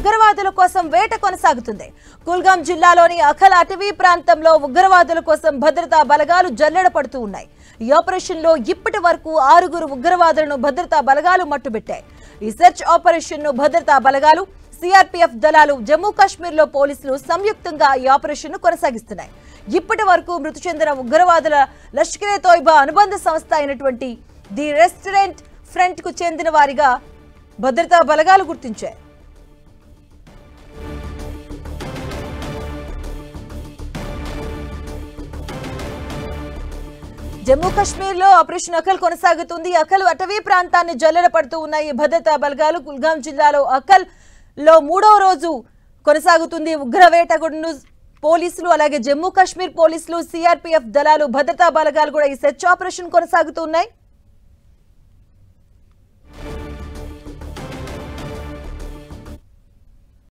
ఉగ్రవాదుల కోసం వేట కొనసాగుతుంది. కుల్గాం జిల్లాలోని అఖల్ అటవీ ప్రాంతంలో ఉగ్రవాదుల కోసం భద్రతా బలగాలు జల్లెడ పడుతూ ఉన్నాయి. ఈ ఆపరేషన్ లో ఇప్పటి వరకు 6 ఉగ్రవాదులను భద్రతా బలగాలు మట్టుబెట్టాయి. ఈ సెర్చ్ ఆపరేషన్ ను భద్రతా బలగాలు, సిఆర్పీఎఫ్ దళాలు, జమ్మూ కాశ్మీర్ లో పోలీసులు సంయుక్తంగా ఈ ఆపరేషన్ ను కొనసాగిస్తున్నాయి. ఇప్పటి వరకు మృతి చెందిన ఉగ్రవాదుల లష్కరే తోయిబా అనుబంధ సంస్థ అయినటువంటి ది రెసిస్టెంట్ ఫ్రంట్ కు చెందిన వారిగా భద్రతా బలగాలు గుర్తించాయి. జమ్మూ కాశ్మీర్ లో ఆపరేషన్ అఖల్ కొనసాగుతుంది. అఖల్ అటవీ ప్రాంతాన్ని జల్లెడ పడుతూ ఉన్నాయి భద్రతా బలగాలు. కుల్గాం జిల్లాలో అఖల్ లో 3వ రోజు కొనసాగుతుంది ఉగ్రవేటను. పోలీసులు అలాగే జమ్మూ కాశ్మీర్ పోలీసులు, సిఆర్పీఎఫ్ దళాలు, భద్రతా బలగాలు కూడా ఈ సెర్చ్ ఆపరేషన్ కొనసాగుతూ ఉన్నాయి.